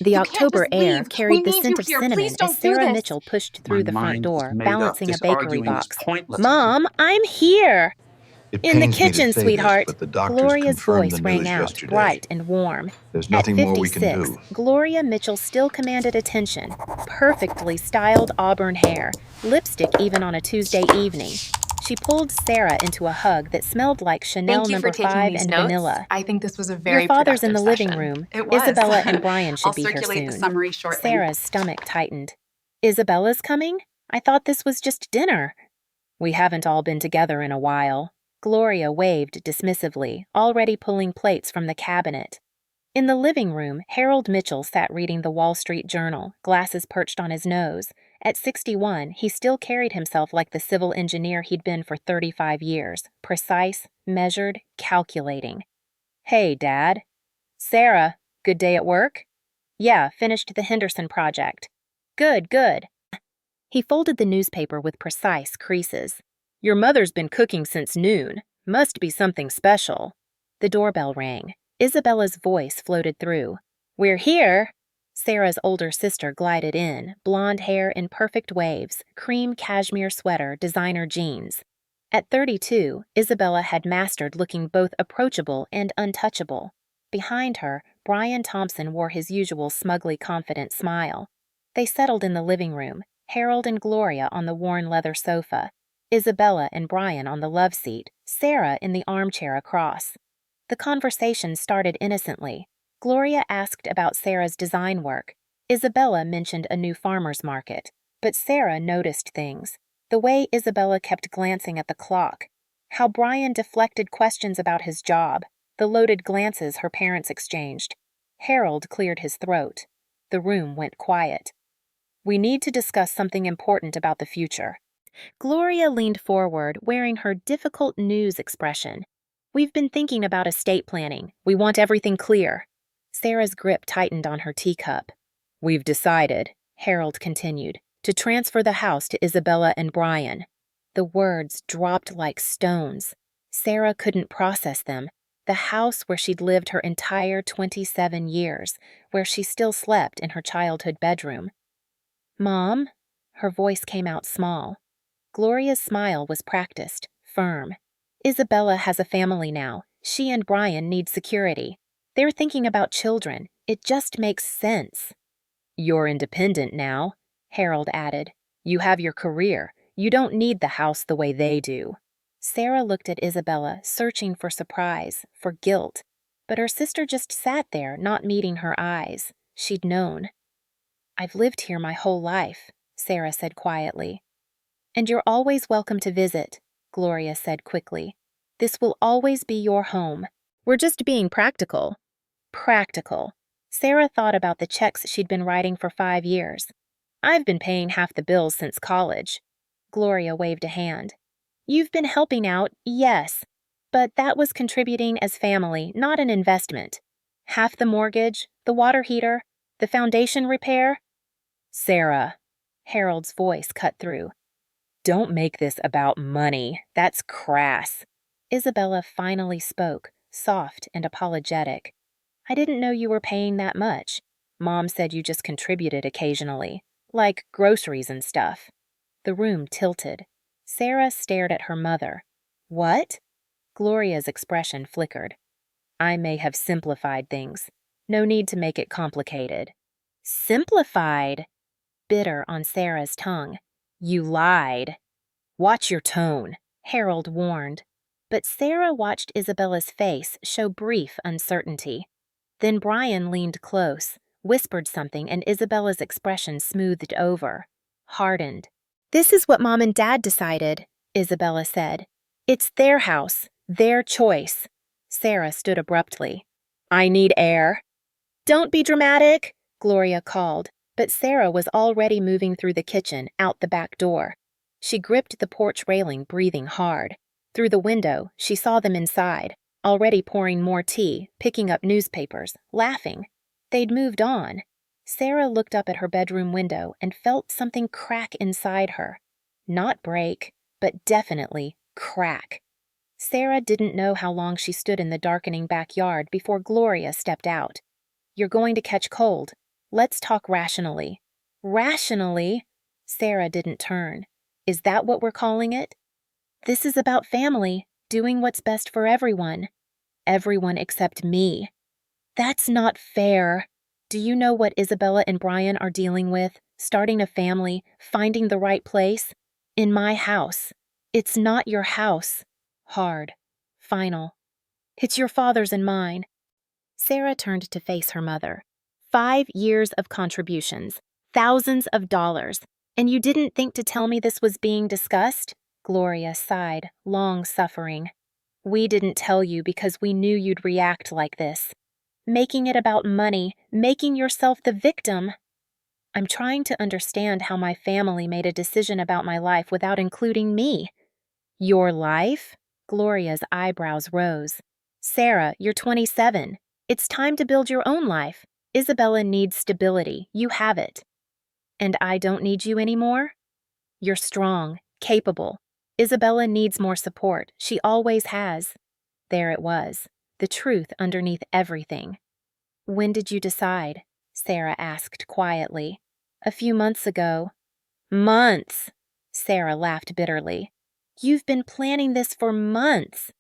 The You can't October just air leave. We carried the need you scent of here. Please cinnamon as don't do Sarah this. Mitchell pushed My through the front mind is door, made up. balancing a This bakery arguing is box. pointless. Mom, I'm here! It In the pains me to kitchen, say this, sweetheart. but the doctors Gloria's confirmed the voice rang news out, yesterday. bright and warm. There's At nothing more we can 56, do. Gloria Mitchell still commanded attention. Perfectly styled auburn hair, lipstick even on a Tuesday evening. She pulled Sarah into a hug that smelled like Chanel Thank you for number taking 5 these and notes. vanilla. I think this was a Your very father's in productive the living session. room. It was. Isabella and Brian I'll should be here circulate the soon. summary shortly. Sarah's stomach tightened. Isabella's coming? I thought this was just dinner. We haven't all been together in a while. Gloria waved dismissively, already pulling plates from the cabinet. In the living room, Harold Mitchell sat reading the Wall Street Journal, glasses perched on his nose. At 61, he still carried himself like the civil engineer he'd been for 35 years, precise, measured, calculating. Hey, Dad. Sarah, good day at work? Yeah, finished the Henderson project. Good, good. He folded the newspaper with precise creases. Your mother's been cooking since noon. Must be something special. The doorbell rang. Isabella's voice floated through. We're here! Sarah's older sister glided in, blonde hair in perfect waves, cream cashmere sweater, designer jeans. At 32, Isabella had mastered looking both approachable and untouchable. Behind her, Brian Thompson wore his usual smugly confident smile. They settled in the living room, Harold and Gloria on the worn leather sofa, Isabella and Brian on the love seat, Sarah in the armchair across. The conversation started innocently. Gloria asked about Sarah's design work. Isabella mentioned a new farmer's market. But Sarah noticed things. The way Isabella kept glancing at the clock. How Brian deflected questions about his job. The loaded glances her parents exchanged. Harold cleared his throat. The room went quiet. We need to discuss something important about the future. Gloria leaned forward, wearing her difficult news expression. We've been thinking about estate planning. We want everything clear. Sarah's grip tightened on her teacup. We've decided, Harold continued, to transfer the house to Isabella and Brian. The words dropped like stones. Sarah couldn't process them. The house where she'd lived her entire 27 years, where she still slept in her childhood bedroom. Mom? Her voice came out small. Gloria's smile was practiced, firm. Isabella has a family now. She and Brian need security. They're thinking about children. It just makes sense. You're independent now, Harold added. You have your career. You don't need the house the way they do. Sarah looked at Isabella, searching for surprise, for guilt. But her sister just sat there, not meeting her eyes. She'd known. I've lived here my whole life, Sarah said quietly. And you're always welcome to visit, Gloria said quickly. This will always be your home. We're just being practical. Practical. Sarah thought about the checks she'd been writing for 5 years. I've been paying half the bills since college. Gloria waved a hand. You've been helping out, yes, but that was contributing as family, not an investment. Half the mortgage, the water heater, the foundation repair. Sarah, Harold's voice cut through. Don't make this about money. That's crass. Isabella finally spoke, soft and apologetic. I didn't know you were paying that much. Mom said you just contributed occasionally, like groceries and stuff. The room tilted. Sarah stared at her mother. What? Gloria's expression flickered. I may have simplified things. No need to make it complicated. Simplified? Bitter on Sarah's tongue. You lied. Watch your tone, Harold warned. But Sarah watched Isabella's face show brief uncertainty. Then Brian leaned close, whispered something, and Isabella's expression smoothed over, hardened. This is what Mom and Dad decided, Isabella said. It's their house, their choice. Sarah stood abruptly. I need air. Don't be dramatic, Gloria called, but Sarah was already moving through the kitchen, out the back door. She gripped the porch railing, breathing hard. Through the window, she saw them inside, already pouring more tea, picking up newspapers, laughing. They'd moved on. Sarah looked up at her bedroom window and felt something crack inside her. Not break, but definitely crack. Sarah didn't know how long she stood in the darkening backyard before Gloria stepped out. You're going to catch cold. Let's talk rationally. Rationally? Sarah didn't turn. Is that what we're calling it? This is about family, doing what's best for everyone. Everyone except me. That's not fair. Do you know what Isabella and Brian are dealing with? Starting a family, finding the right place? In my house. It's not your house. Hard. Final. It's your father's and mine. Sarah turned to face her mother. 5 years of contributions, thousands of dollars, and you didn't think to tell me this was being discussed? Gloria sighed, long suffering. We didn't tell you because we knew you'd react like this. Making it about money, making yourself the victim. I'm trying to understand how my family made a decision about my life without including me. Your life? Gloria's eyebrows rose. Sarah, you're 27. It's time to build your own life. Isabella needs stability. You have it. And I don't need you anymore? You're strong, capable. Isabella needs more support. She always has. There it was, the truth underneath everything. When did you decide? Sarah asked quietly. A few months ago. Months! Sarah laughed bitterly. You've been planning this for months.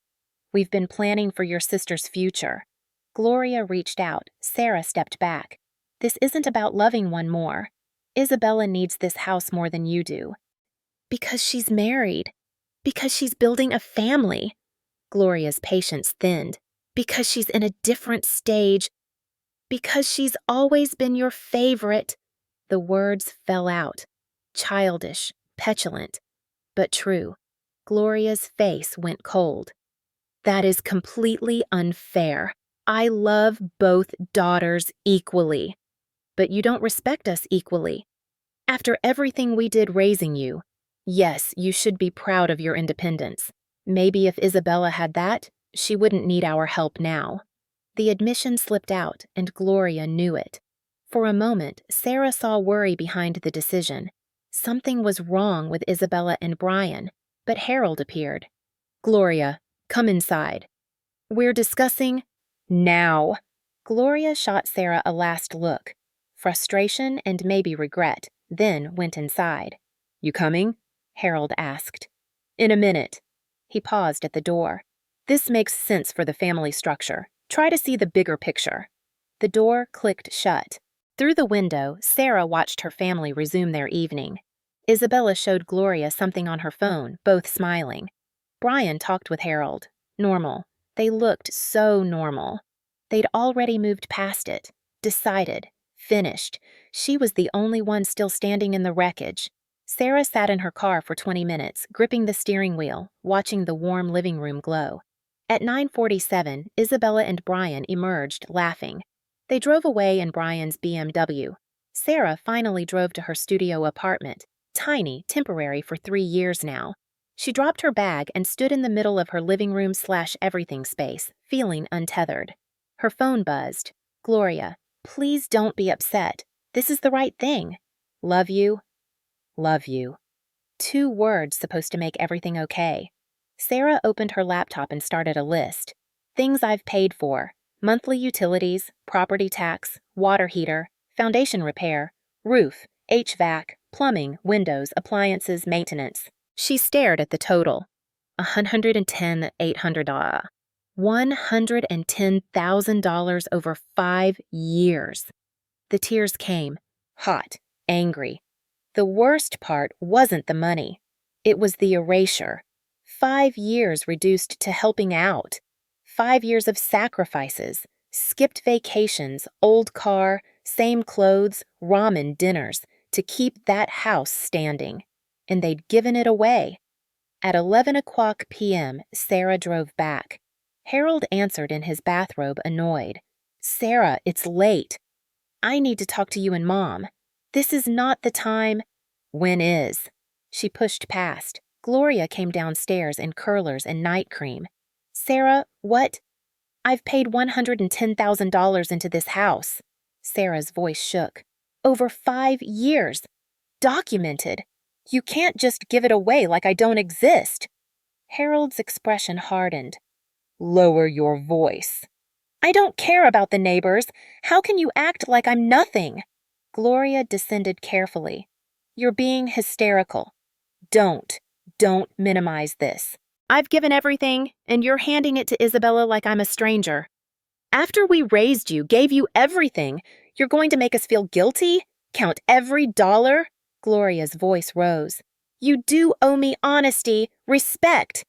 We've been planning for your sister's future. Gloria reached out. Sarah stepped back. This isn't about loving one more. Isabella needs this house more than you do. Because she's married. Because she's building a family. Gloria's patience thinned. Because she's in a different stage. Because she's always been your favorite. The words fell out. Childish, petulant, but true. Gloria's face went cold. That is completely unfair. I love both daughters equally. But you don't respect us equally. After everything we did raising you, yes, you should be proud of your independence. Maybe if Isabella had that, she wouldn't need our help now. The admission slipped out, and Gloria knew it. For a moment, Sarah saw worry behind the decision. Something was wrong with Isabella and Brian, but Harold appeared. Gloria, come inside. We're discussing now. Gloria shot Sarah a last look, frustration and maybe regret, then went inside. You coming? Harold asked. In a minute. He paused at the door. This makes sense for the family structure. Try to see the bigger picture. The door clicked shut. Through the window, Sarah watched her family resume their evening. Isabella showed Gloria something on her phone, both smiling. Brian talked with Harold. Normal. They looked so normal. They'd already moved past it, decided, finished. She was the only one still standing in the wreckage. Sarah sat in her car for 20 minutes, gripping the steering wheel, watching the warm living room glow. At 9:47, Isabella and Brian emerged, laughing. They drove away in Brian's BMW. Sarah finally drove to her studio apartment, tiny, temporary for 3 years now. She dropped her bag and stood in the middle of her living room/everything space, feeling untethered. Her phone buzzed. Gloria, please don't be upset. This is the right thing. Love you. Love you. 2 words supposed to make everything okay. Sarah opened her laptop and started a list. Things I've paid for. Monthly utilities, property tax, water heater, foundation repair, roof, HVAC, plumbing, windows, appliances, maintenance. She stared at the total. $110,800. $110,000 over 5 years. The tears came, hot, angry. The worst part wasn't the money. It was the erasure. 5 years reduced to helping out. 5 years of sacrifices, skipped vacations, old car, same clothes, ramen dinners, to keep that house standing. And they'd given it away. At 11:00 p.m., Sarah drove back. Harold answered in his bathrobe, annoyed. Sarah, it's late. I need to talk to you and Mom. This is not the time. When is? She pushed past. Gloria came downstairs in curlers and night cream. Sarah, what? I've paid $110,000 into this house. Sarah's voice shook. Over 5 years. Documented. You can't just give it away like I don't exist. Harold's expression hardened. Lower your voice. I don't care about the neighbors. How can you act like I'm nothing? Gloria descended carefully. You're being hysterical. Don't minimize this. I've given everything, and you're handing it to Isabella like I'm a stranger. After we raised you, gave you everything, you're going to make us feel guilty? Count every dollar? Gloria's voice rose. You do owe me honesty, respect.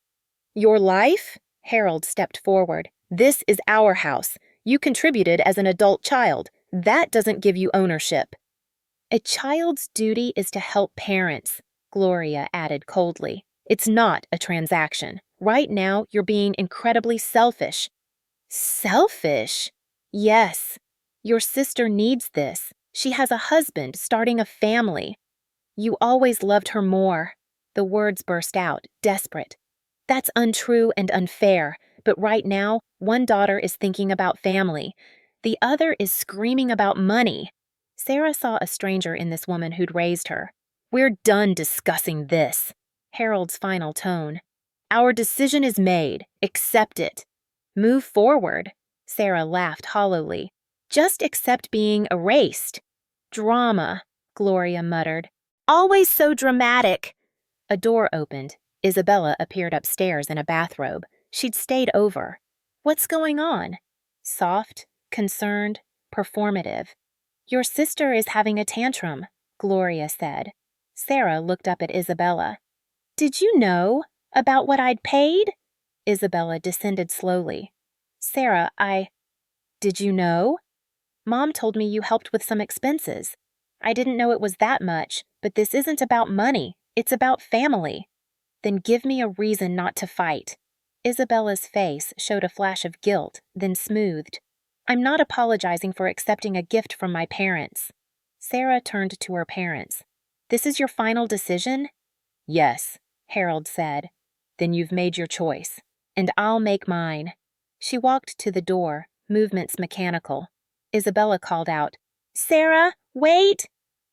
Your life? Harold stepped forward. This is our house. You contributed as an adult child. That doesn't give you ownership. A child's duty is to help parents, Gloria added coldly. It's not a transaction. Right now, you're being incredibly selfish. Selfish? Yes. Your sister needs this. She has a husband starting a family. You always loved her more. The words burst out, desperate. That's untrue and unfair, but right now, one daughter is thinking about family. The other is screaming about money. Sarah saw a stranger in this woman who'd raised her. We're done discussing this. Harold's final tone. Our decision is made. Accept it. Move forward. Sarah laughed hollowly. Just accept being erased. Drama, Gloria muttered. Always so dramatic. A door opened. Isabella appeared upstairs in a bathrobe. She'd stayed over. What's going on? Soft, concerned, performative. Your sister is having a tantrum, Gloria said. Sarah looked up at Isabella. Did you know about what I'd paid? Isabella descended slowly. Sarah, Did you know? Mom told me you helped with some expenses. I didn't know it was that much, but this isn't about money. It's about family. Then give me a reason not to fight. Isabella's face showed a flash of guilt, then smoothed. I'm not apologizing for accepting a gift from my parents. Sarah turned to her parents. This is your final decision? Yes, Harold said. Then you've made your choice, and I'll make mine. She walked to the door, movements mechanical. Isabella called out, Sarah, wait!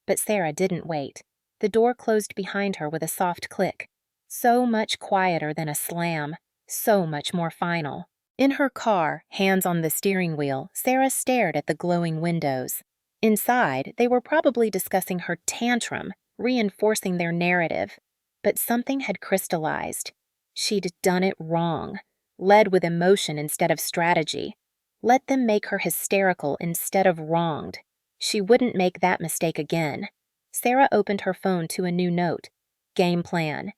But Sarah didn't wait. The door closed behind her with a soft click. So much quieter than a slam, so much more final. In her car, hands on the steering wheel, Sarah stared at the glowing windows. Inside, they were probably discussing her tantrum, reinforcing their narrative. But something had crystallized. She'd done it wrong, led with emotion instead of strategy. Let them make her hysterical instead of wronged. She wouldn't make that mistake again. Sarah opened her phone to a new note. Game plan.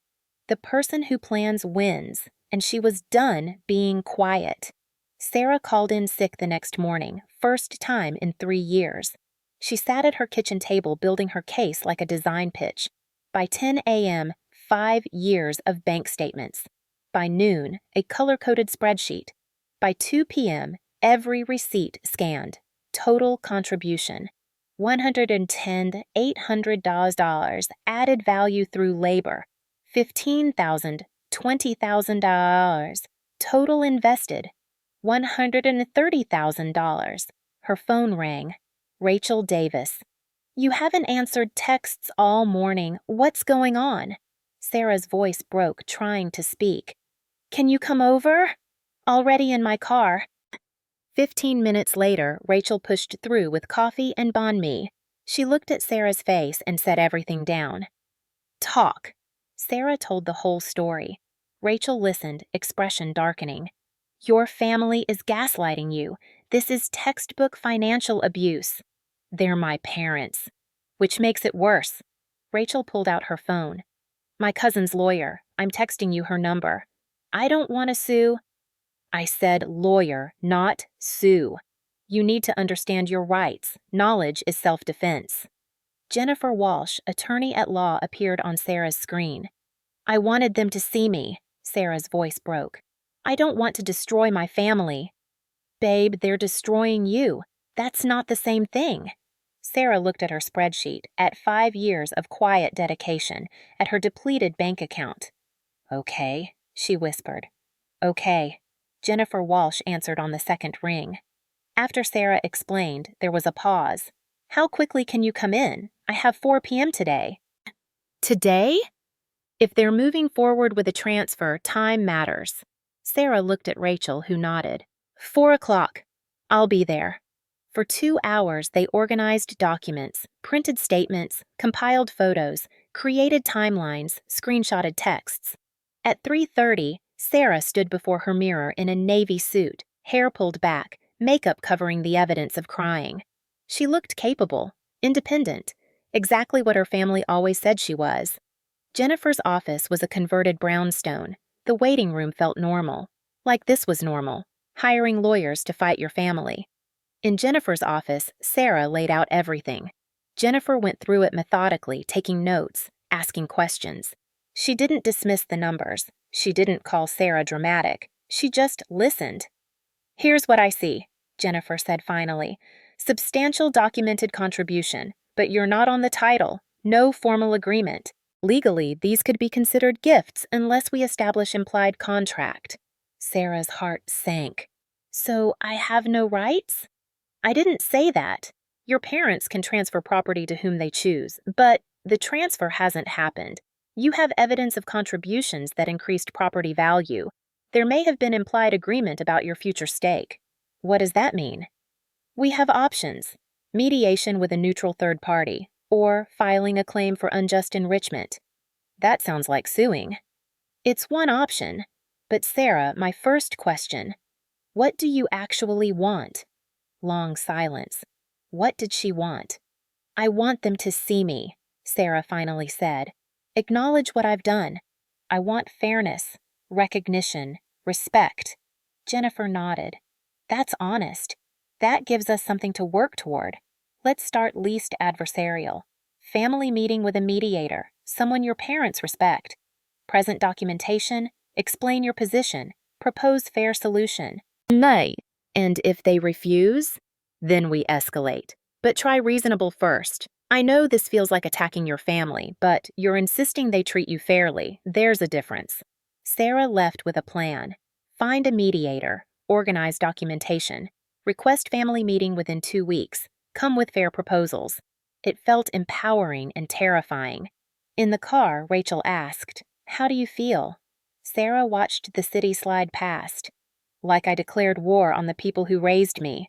The person who plans wins, and she was done being quiet. Sarah called in sick the next morning, first time in 3 years. She sat at her kitchen table building her case like a design pitch. By 10 a.m., 5 years of bank statements. By noon, a color-coded spreadsheet. By 2 p.m., every receipt scanned. Total contribution. $110,800 added value through labor. $15,000, $20,000. Total invested. $130,000. Her phone rang. Rachel Davis. You haven't answered texts all morning. What's going on? Sarah's voice broke, trying to speak. Can you come over? Already in my car. 15 minutes later, Rachel pushed through with coffee and banh mi. She looked at Sarah's face and set everything down. Talk. Sarah told the whole story. Rachel listened, expression darkening. Your family is gaslighting you. This is textbook financial abuse. They're my parents. Which makes it worse. Rachel pulled out her phone. My cousin's lawyer. I'm texting you her number. I don't want to sue. I said lawyer, not sue. You need to understand your rights. Knowledge is self-defense. Jennifer Walsh, attorney at law, appeared on Sarah's screen. I wanted them to see me. Sarah's voice broke. I don't want to destroy my family. Babe, they're destroying you. That's not the same thing. Sarah looked at her spreadsheet, at 5 years of quiet dedication, at her depleted bank account. Okay, she whispered. Okay. Jennifer Walsh answered on the second ring. After Sarah explained, there was a pause. How quickly can you come in? I have 4 p.m. today. Today? If they're moving forward with a transfer, time matters. Sarah looked at Rachel, who nodded. 4 o'clock. I'll be there. For 2 hours, they organized documents, printed statements, compiled photos, created timelines, screenshotted texts. At 3:30, Sarah stood before her mirror in a navy suit, hair pulled back, makeup covering the evidence of crying. She looked capable, independent, exactly what her family always said she was. Jennifer's office was a converted brownstone. The waiting room felt normal, like this was normal, hiring lawyers to fight your family. In Jennifer's office, Sarah laid out everything. Jennifer went through it methodically, taking notes, asking questions. She didn't dismiss the numbers. She didn't call Sarah dramatic. She just listened. "Here's what I see," Jennifer said finally. "Substantial documented contribution, but you're not on the title. No formal agreement. Legally, these could be considered gifts unless we establish implied contract." Sarah's heart sank. "So I have no rights?" "I didn't say that. Your parents can transfer property to whom they choose, but the transfer hasn't happened. You have evidence of contributions that increased property value. There may have been implied agreement about your future stake." "What does that mean?" "We have options: mediation with a neutral third party, or filing a claim for unjust enrichment." "That sounds like suing." "It's one option. But Sarah, my first question: what do you actually want?" Long silence. What did she want? "I want them to see me," Sarah finally said. "Acknowledge what I've done. I want fairness, recognition, respect." Jennifer nodded. "That's honest. That gives us something to work toward. Let's start least adversarial. Family meeting with a mediator, someone your parents respect. Present documentation, explain your position, propose fair solution." "Nay. And if they refuse?" "Then we escalate. But try reasonable first. I know this feels like attacking your family, but you're insisting they treat you fairly. There's a difference." Sarah left with a plan. Find a mediator, organize documentation, request family meeting within 2 weeks, come with fair proposals. It felt empowering and terrifying. In the car, Rachel asked, "How do you feel?" Sarah watched the city slide past. "Like I declared war on the people who raised me."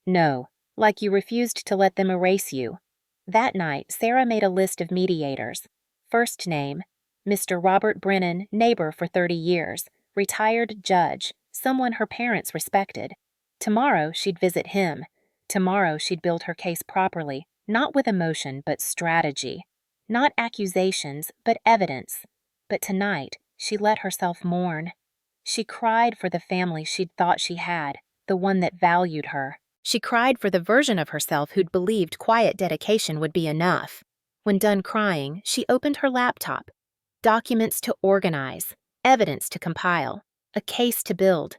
"No, like you refused to let them erase you." That night, Sarah made a list of mediators. First name: Mr. Robert Brennan, neighbor for 30 years, retired judge, someone her parents respected. Tomorrow, she'd visit him. Tomorrow, she'd build her case properly, not with emotion, but strategy. Not accusations, but evidence. But tonight, she let herself mourn. She cried for the family she'd thought she had, the one that valued her. She cried for the version of herself who'd believed quiet dedication would be enough. When done crying, she opened her laptop. Documents to organize, evidence to compile, a case to build.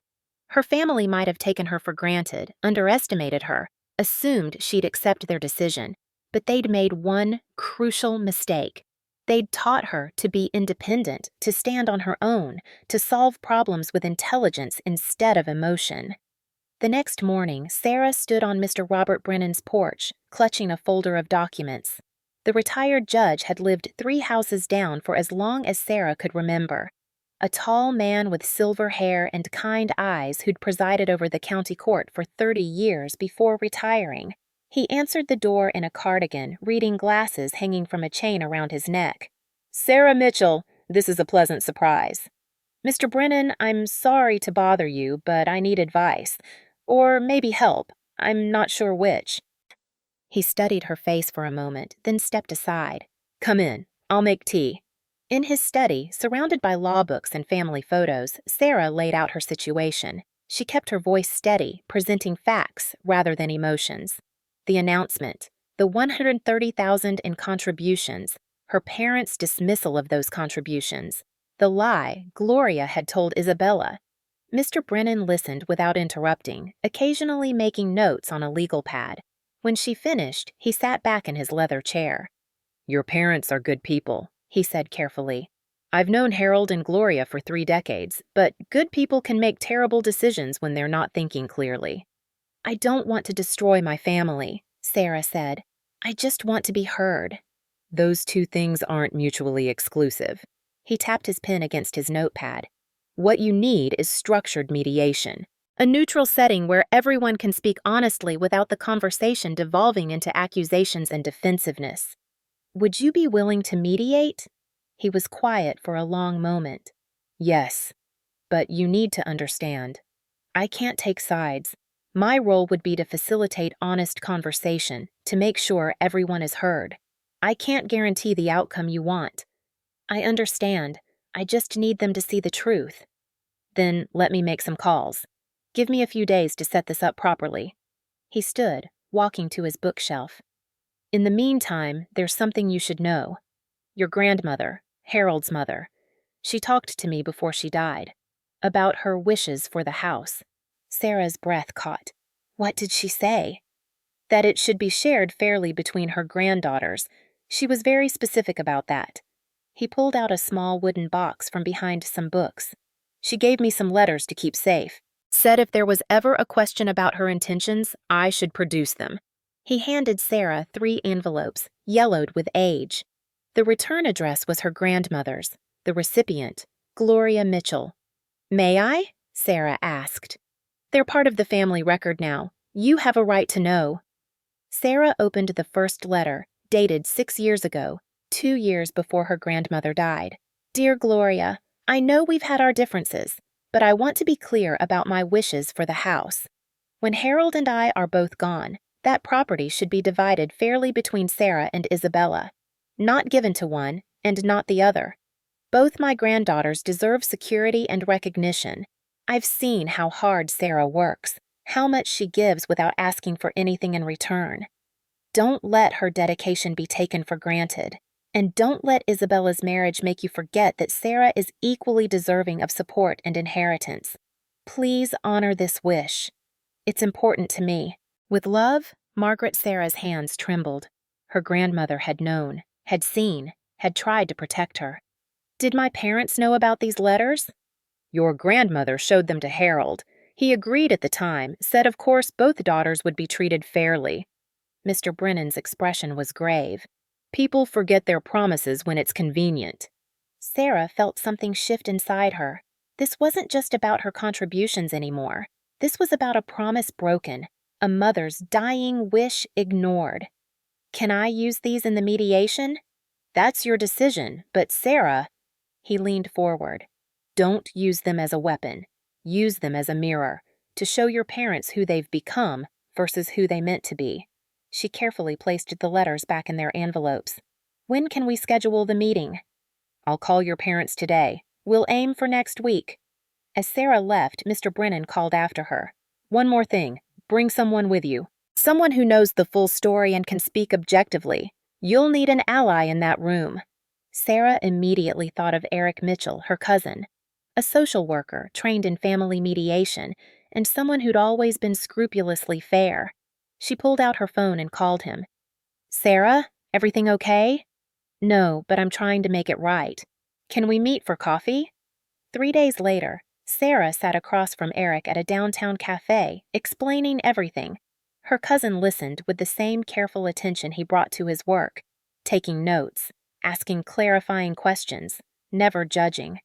Her family might have taken her for granted, underestimated her, assumed she'd accept their decision, but they'd made one crucial mistake. They'd taught her to be independent, to stand on her own, to solve problems with intelligence instead of emotion. The next morning, Sarah stood on Mr. Robert Brennan's porch, clutching a folder of documents. The retired judge had lived 3 houses down for as long as Sarah could remember. A tall man with silver hair and kind eyes who'd presided over the county court for 30 years before retiring. He answered the door in a cardigan, reading glasses hanging from a chain around his neck. "Sarah Mitchell, this is a pleasant surprise." "Mr. Brennan, I'm sorry to bother you, but I need advice. Or maybe help. I'm not sure which." He studied her face for a moment, then stepped aside. "Come in. I'll make tea." In his study, surrounded by law books and family photos, Sarah laid out her situation. She kept her voice steady, presenting facts rather than emotions. The announcement, the $130,000 in contributions, her parents' dismissal of those contributions, the lie Gloria had told Isabella. Mr. Brennan listened without interrupting, occasionally making notes on a legal pad. When she finished, he sat back in his leather chair. "Your parents are good people," he said carefully. "I've known Harold and Gloria for 3 decades, but good people can make terrible decisions when they're not thinking clearly." "I don't want to destroy my family," Sarah said. "I just want to be heard." "Those 2 things aren't mutually exclusive." He tapped his pen against his notepad. "What you need is structured mediation. A neutral setting where everyone can speak honestly without the conversation devolving into accusations and defensiveness. Would you be willing to mediate? He was quiet for a long moment. Yes, but you need to understand. I can't take sides. My role would be to facilitate honest conversation, to make sure everyone is heard. I can't guarantee the outcome you want. I understand. I just need them to see the truth. Then let me make some calls. Give me a few days to set this up properly. He stood, walking to his bookshelf. In the meantime, there's something you should know. Your grandmother, Harold's mother, she talked to me before she died. About her wishes for the house. Sarah's breath caught. What did she say? That it should be shared fairly between her granddaughters. She was very specific about that. He pulled out a small wooden box from behind some books. She gave me some letters to keep safe. Said if there was ever a question about her intentions, I should produce them. He handed Sarah 3 envelopes, yellowed with age. The return address was her grandmother's. The recipient, Gloria Mitchell. May I? Sarah asked. They're part of the family record now. You have a right to know. Sarah opened the first letter, dated 6 years ago, 2 years before her grandmother died. Dear Gloria, I know we've had our differences, but I want to be clear about my wishes for the house. When Harold and I are both gone, that property should be divided fairly between Sarah and Isabella, not given to one and not the other. Both my granddaughters deserve security and recognition. I've seen how hard Sarah works, how much she gives without asking for anything in return. Don't let her dedication be taken for granted. And don't let Isabella's marriage make you forget that Sarah is equally deserving of support and inheritance. Please honor this wish. It's important to me. With love, Margaret. Sarah's hands trembled. Her grandmother had known, had seen, had tried to protect her. Did my parents know about these letters? Your grandmother showed them to Harold. He agreed at the time, said of course both daughters would be treated fairly. Mr. Brennan's expression was grave. People forget their promises when it's convenient. Sarah felt something shift inside her. This wasn't just about her contributions anymore. This was about a promise broken, a mother's dying wish ignored. Can I use these in the mediation? That's your decision, but Sarah... He leaned forward. Don't use them as a weapon. Use them as a mirror, to show your parents who they've become versus who they meant to be. She carefully placed the letters back in their envelopes. When can we schedule the meeting? I'll call your parents today. We'll aim for next week. As Sarah left, Mr. Brennan called after her. One more thing. Bring someone with you. Someone who knows the full story and can speak objectively. You'll need an ally in that room. Sarah immediately thought of Eric Mitchell, her cousin, a social worker trained in family mediation and someone who'd always been scrupulously fair. She pulled out her phone and called him. Sarah, everything okay? No, but I'm trying to make it right. Can we meet for coffee? 3 days later, Sarah sat across from Eric at a downtown cafe, explaining everything. Her cousin listened with the same careful attention he brought to his work, taking notes, asking clarifying questions, never judging.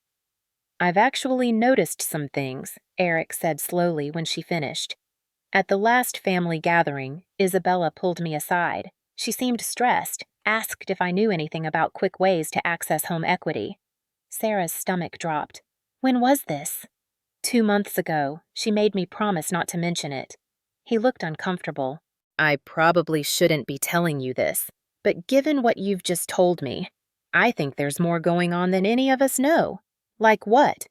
I've actually noticed some things, Eric said slowly when she finished. At the last family gathering, Isabella pulled me aside. She seemed stressed, asked if I knew anything about quick ways to access home equity. Sarah's stomach dropped. When was this? 2 months ago. She made me promise not to mention it. He looked uncomfortable. I probably shouldn't be telling you this, but given what you've just told me, I think there's more going on than any of us know. Like what?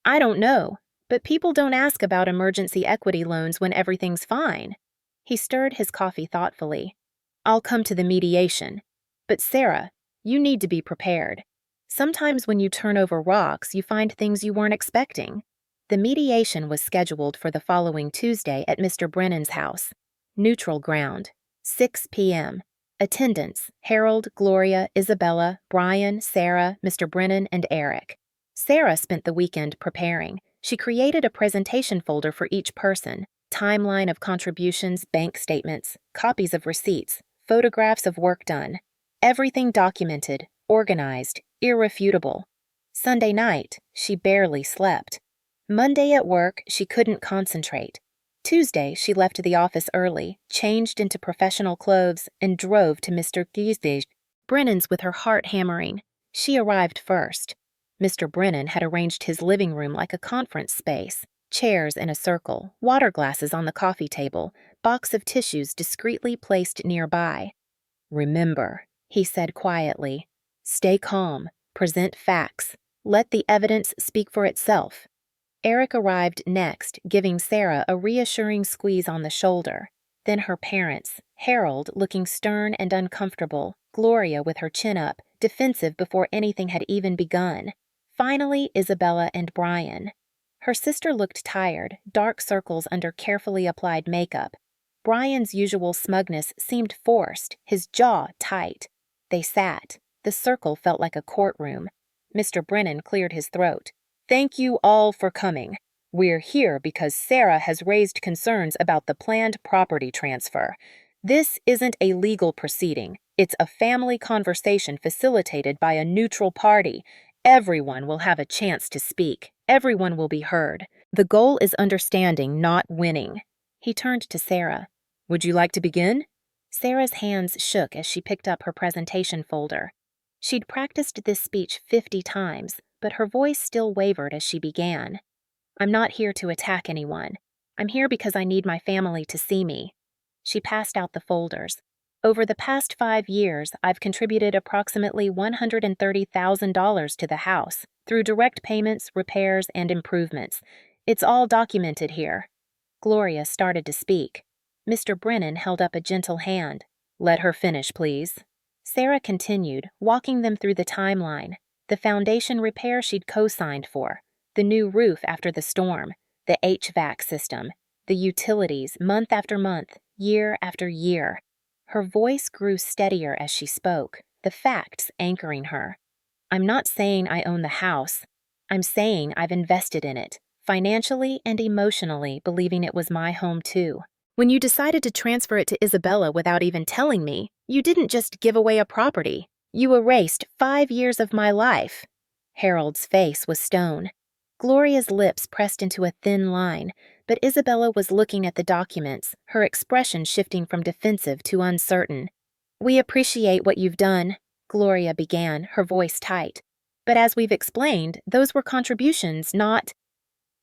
I don't know. But people don't ask about emergency equity loans when everything's fine. He stirred his coffee thoughtfully. I'll come to the mediation. But Sarah, you need to be prepared. Sometimes when you turn over rocks, you find things you weren't expecting. The mediation was scheduled for the following Tuesday at Mr. Brennan's house. Neutral ground. 6 p.m. Attendance: Harold, Gloria, Isabella, Brian, Sarah, Mr. Brennan, and Eric. Sarah spent the weekend preparing. She created a presentation folder for each person, timeline of contributions, bank statements, copies of receipts, photographs of work done. Everything documented, organized, irrefutable. Sunday night, she barely slept. Monday at work, she couldn't concentrate. Tuesday, she left the office early, changed into professional clothes, and drove to Mr. Brennan's with her heart hammering. She arrived first. Mr. Brennan had arranged his living room like a conference space. Chairs in a circle, water glasses on the coffee table, box of tissues discreetly placed nearby. "Remember," he said quietly, "stay calm, present facts, let the evidence speak for itself." Eric arrived next, giving Sarah a reassuring squeeze on the shoulder. Then her parents, Harold looking stern and uncomfortable, Gloria with her chin up, defensive before anything had even begun. Finally, Isabella and Brian. Her sister looked tired, dark circles under carefully applied makeup. Brian's usual smugness seemed forced, his jaw tight. They sat. The circle felt like a courtroom. Mr. Brennan cleared his throat. "Thank you all for coming. We're here because Sarah has raised concerns about the planned property transfer. This isn't a legal proceeding. It's a family conversation facilitated by a neutral party. Everyone will have a chance to speak. Everyone will be heard. The goal is understanding, not winning." He turned to Sarah. "Would you like to begin?" Sarah's hands shook as she picked up her presentation folder. She'd practiced this speech 50 times, but her voice still wavered as she began. "I'm not here to attack anyone. I'm here because I need my family to see me." She passed out the folders. "Over the past 5 years, I've contributed approximately $130,000 to the house through direct payments, repairs, and improvements. It's all documented here." Gloria started to speak. Mr. Brennan held up a gentle hand. "Let her finish, please." Sarah continued, walking them through the timeline. The foundation repair she'd co-signed for, the new roof after the storm, the HVAC system, the utilities month after month, year after year. Her voice grew steadier as she spoke, the facts anchoring her. "I'm not saying I own the house. I'm saying I've invested in it, financially and emotionally, believing it was my home too. When you decided to transfer it to Isabella without even telling me, you didn't just give away a property. You erased 5 years of my life." Harold's face was stone. Gloria's lips pressed into a thin line, but Isabella was looking at the documents, her expression shifting from defensive to uncertain. "We appreciate what you've done," Gloria began, her voice tight. "But as we've explained, those were contributions, not—"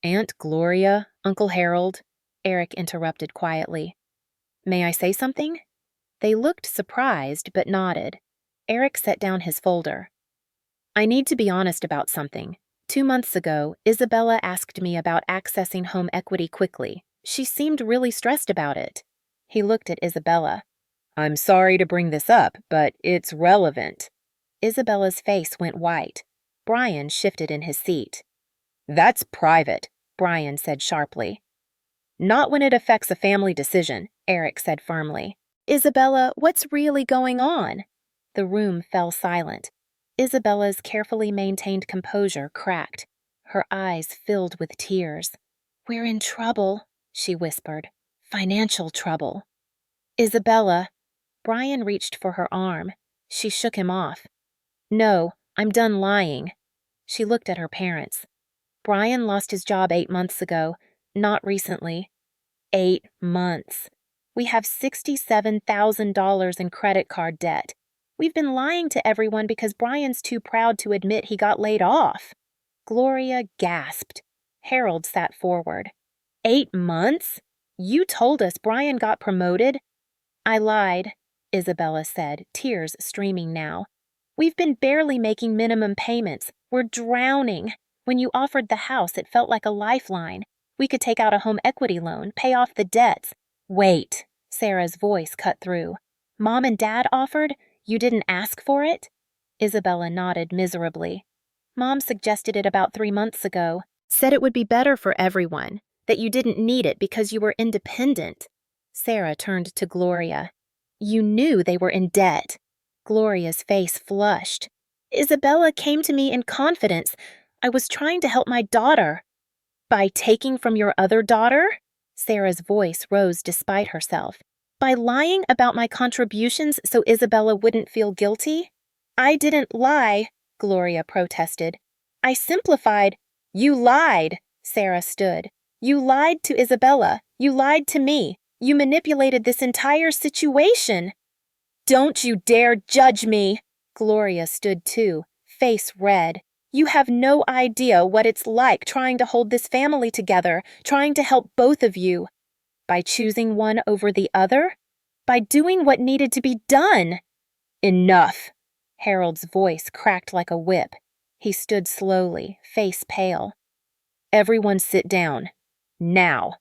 "Aunt Gloria, Uncle Harold," Eric interrupted quietly. "May I say something?" They looked surprised but nodded. Eric set down his folder. "I need to be honest about something. 2 months ago, Isabella asked me about accessing home equity quickly. She seemed really stressed about it." He looked at Isabella. "I'm sorry to bring this up, but it's relevant." Isabella's face went white. Brian shifted in his seat. "That's private," Brian said sharply. "Not when it affects a family decision," Eric said firmly. "Isabella, what's really going on?" The room fell silent. Isabella's carefully maintained composure cracked. Her eyes filled with tears. "We're in trouble," she whispered. "Financial trouble." "Isabella." Brian reached for her arm. She shook him off. "No, I'm done lying." She looked at her parents. "Brian lost his job 8 months ago. Not recently." 8 months. "We have $67,000 in credit card debt. We've been lying to everyone because Brian's too proud to admit he got laid off." Gloria gasped. Harold sat forward. 8 months? You told us Brian got promoted?" "I lied," Isabella said, tears streaming now. "We've been barely making minimum payments. We're drowning. When you offered the house, it felt like a lifeline. We could take out a home equity loan, pay off the debts." "Wait," Sarah's voice cut through. "Mom and Dad offered? You didn't ask for it?" Isabella nodded miserably. "Mom suggested it about 3 months ago. Said it would be better for everyone, that you didn't need it because you were independent." Sarah turned to Gloria. "You knew they were in debt." Gloria's face flushed. "Isabella came to me in confidence. I was trying to help my daughter." "By taking from your other daughter?" Sarah's voice rose despite herself. "By lying about my contributions so Isabella wouldn't feel guilty?" "I didn't lie," Gloria protested. "I simplified." "You lied," Sarah stood. You lied to Isabella. You lied to me. You manipulated this entire situation. Don't you dare judge me! Gloria stood too, face red. You have no idea what it's like trying to hold this family together, trying to help both of you. By choosing one over the other? By doing what needed to be done? Enough! Harold's voice cracked like a whip. He stood slowly, face pale. Everyone sit down. Now.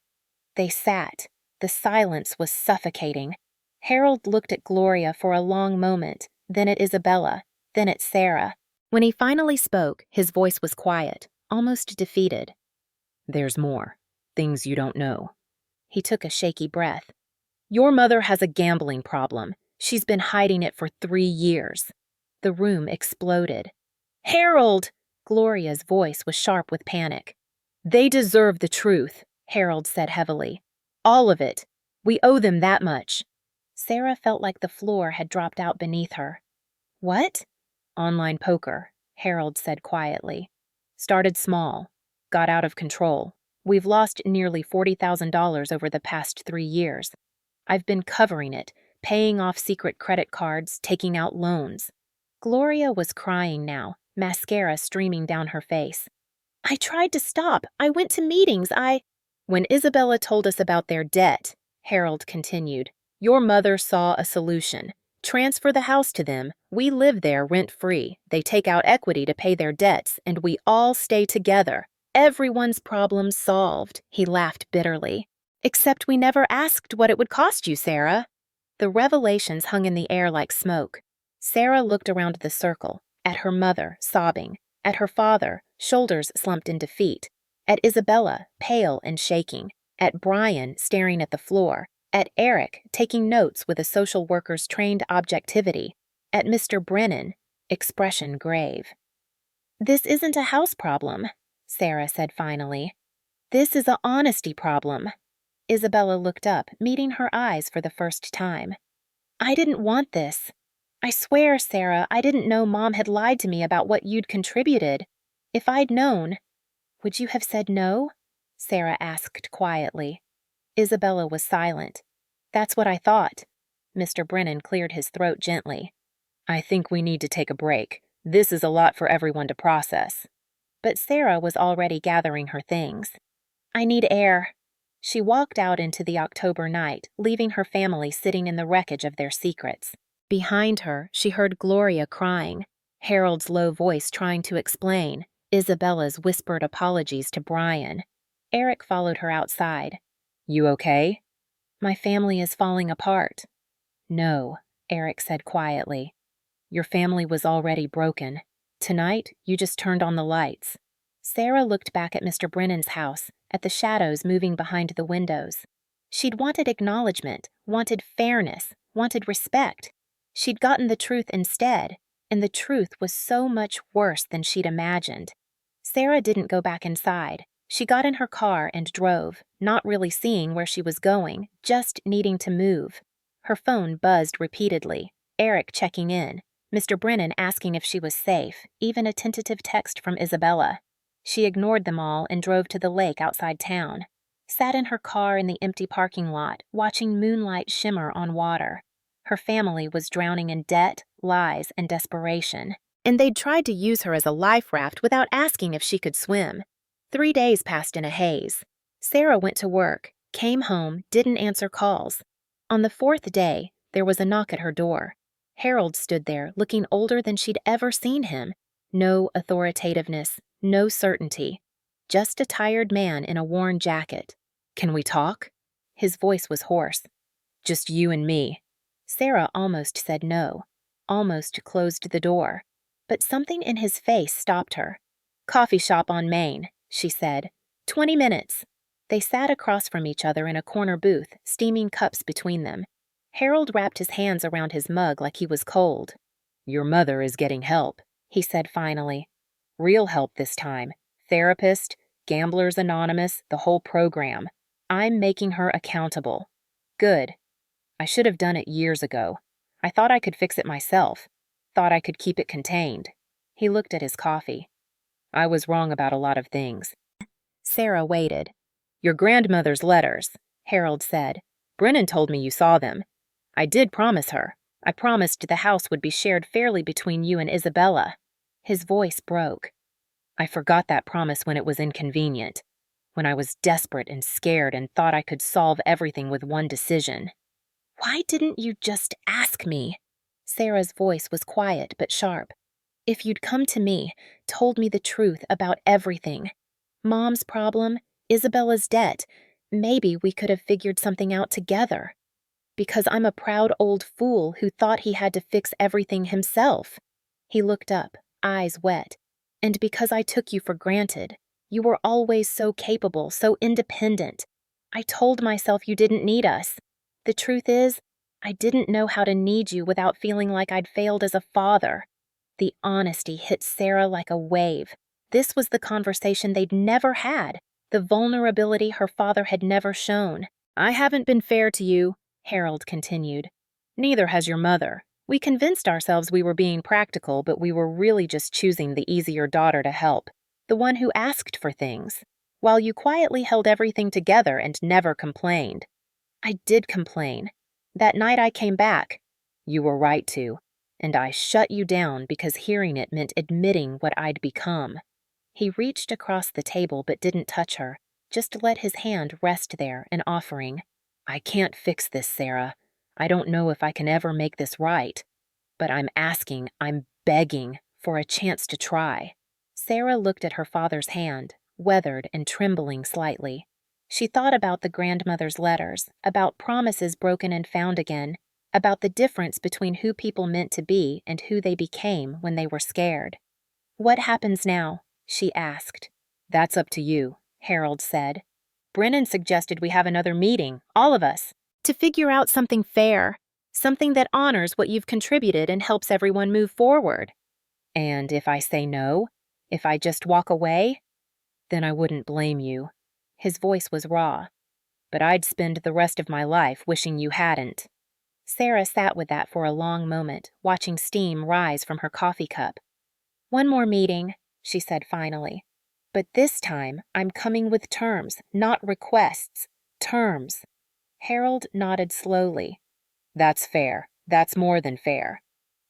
They sat. The silence was suffocating. Harold looked at Gloria for a long moment, then at Isabella, then at Sarah. When he finally spoke, his voice was quiet, almost defeated. There's more. Things you don't know. He took a shaky breath. Your mother has a gambling problem. She's been hiding it for 3 years. The room exploded. Harold! Gloria's voice was sharp with panic. They deserve the truth, Harold said heavily. All of it. We owe them that much. Sarah felt like the floor had dropped out beneath her. What? Online poker, Harold said quietly. Started small. Got out of control. We've lost nearly $40,000 over the past 3 years. I've been covering it, paying off secret credit cards, taking out loans. Gloria was crying now, mascara streaming down her face. I tried to stop. I went to meetings. When Isabella told us about their debt, Harold continued, your mother saw a solution. Transfer the house to them. We live there rent-free. They take out equity to pay their debts, and we all stay together. Everyone's problem solved, he laughed bitterly. Except we never asked what it would cost you, Sarah. The revelations hung in the air like smoke. Sarah looked around the circle, at her mother, sobbing, at her father, shoulders slumped in defeat, at Isabella, pale and shaking, at Brian, staring at the floor, at Eric, taking notes with a social worker's trained objectivity, at Mr. Brennan, expression grave. This isn't a house problem, Sarah said finally. This is a honesty problem. Isabella looked up, meeting her eyes for the first time. I didn't want this. I swear, Sarah, I didn't know Mom had lied to me about what you'd contributed. If I'd known, would you have said no? Sarah asked quietly. Isabella was silent. That's what I thought. Mr. Brennan cleared his throat gently. I think we need to take a break. This is a lot for everyone to process. But Sarah was already gathering her things. I need air. She walked out into the October night, leaving her family sitting in the wreckage of their secrets. Behind her, she heard Gloria crying, Harold's low voice trying to explain, Isabella's whispered apologies to Brian. Eric followed her outside. You okay? My family is falling apart. No, Eric said quietly. Your family was already broken. Tonight, you just turned on the lights. Sarah looked back at Mr. Brennan's house, at the shadows moving behind the windows. She'd wanted acknowledgement, wanted fairness, wanted respect. She'd gotten the truth instead, and the truth was so much worse than she'd imagined. Sarah didn't go back inside. She got in her car and drove, not really seeing where she was going, just needing to move. Her phone buzzed repeatedly, Eric checking in, Mr. Brennan asking if she was safe, even a tentative text from Isabella. She ignored them all and drove to the lake outside town. Sat in her car in the empty parking lot, watching moonlight shimmer on water. Her family was drowning in debt, lies, and desperation. And they'd tried to use her as a life raft without asking if she could swim. 3 days passed in a haze. Sarah went to work, came home, didn't answer calls. On the 4th day, there was a knock at her door. Harold stood there, looking older than she'd ever seen him. No authoritativeness, no certainty. Just a tired man in a worn jacket. Can we talk? His voice was hoarse. Just you and me. Sarah almost said no, almost closed the door. But something in his face stopped her. Coffee shop on Main, she said. 20 minutes. They sat across from each other in a corner booth, steaming cups between them. Harold wrapped his hands around his mug like he was cold. Your mother is getting help, he said finally. Real help this time. Therapist, Gamblers Anonymous, the whole program. I'm making her accountable. Good. I should have done it years ago. I thought I could fix it myself. Thought I could keep it contained. He looked at his coffee. I was wrong about a lot of things. Sarah waited. "Your grandmother's letters," Harold said. "Brennan told me you saw them. I did promise her. I promised the house would be shared fairly between you and Isabella." His voice broke. "I forgot that promise when it was inconvenient, when I was desperate and scared and thought I could solve everything with one decision." "Why didn't you just ask me?" Sarah's voice was quiet but sharp. "If you'd come to me, told me the truth about everything. Mom's problem, Isabella's debt, maybe we could have figured something out together. Because I'm a proud old fool who thought he had to fix everything himself." He looked up, eyes wet. "And because I took you for granted. You were always so capable, so independent. I told myself you didn't need us. The truth is, I didn't know how to need you without feeling like I'd failed as a father." The honesty hit Sarah like a wave. This was the conversation they'd never had, the vulnerability her father had never shown. "I haven't been fair to you," Harold continued. "Neither has your mother. We convinced ourselves we were being practical, but we were really just choosing the easier daughter to help, the one who asked for things, while you quietly held everything together and never complained." "I did complain. That night I came back." "You were right to. And I shut you down because hearing it meant admitting what I'd become." He reached across the table but didn't touch her, just let his hand rest there, an offering. "I can't fix this, Sarah. I don't know if I can ever make this right. But I'm asking, I'm begging for a chance to try." Sarah looked at her father's hand, weathered and trembling slightly. She thought about the grandmother's letters, about promises broken and found again, about the difference between who people meant to be and who they became when they were scared. "What happens now?" she asked. "That's up to you," Harold said. "Brennan suggested we have another meeting, all of us, to figure out something fair, something that honors what you've contributed and helps everyone move forward." "And if I say no? If I just walk away?" "Then I wouldn't blame you." His voice was raw. "But I'd spend the rest of my life wishing you hadn't." Sarah sat with that for a long moment, watching steam rise from her coffee cup. "One more meeting," she said finally. "But this time, I'm coming with terms, not requests. Terms." Harold nodded slowly. "That's fair. That's more than fair."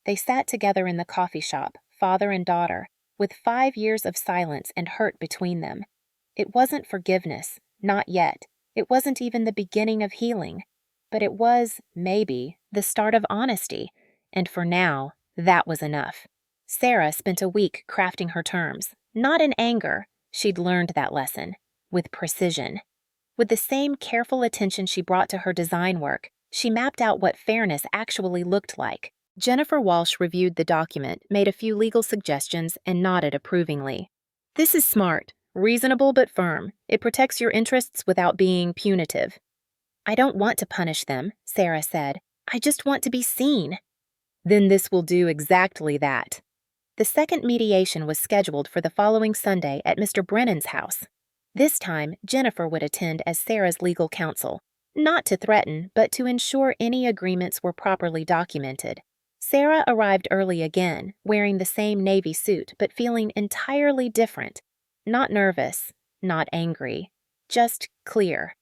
They sat together in the coffee shop, father and daughter, with 5 years of silence and hurt between them. It wasn't forgiveness, not yet. It wasn't even the beginning of healing. But it was, maybe, the start of honesty. And for now, that was enough. Sarah spent a week crafting her terms, not in anger. She'd learned that lesson. With precision. With the same careful attention she brought to her design work, she mapped out what fairness actually looked like. Jennifer Walsh reviewed the document, made a few legal suggestions, and nodded approvingly. "This is smart, reasonable but firm. It protects your interests without being punitive." "I don't want to punish them," Sarah said. "I just want to be seen." "Then this will do exactly that." The second mediation was scheduled for the following Sunday at Mr. Brennan's house. This time, Jennifer would attend as Sarah's legal counsel, not to threaten, but to ensure any agreements were properly documented. Sarah arrived early again, wearing the same navy suit, but feeling entirely different. Not nervous, not angry, just clear.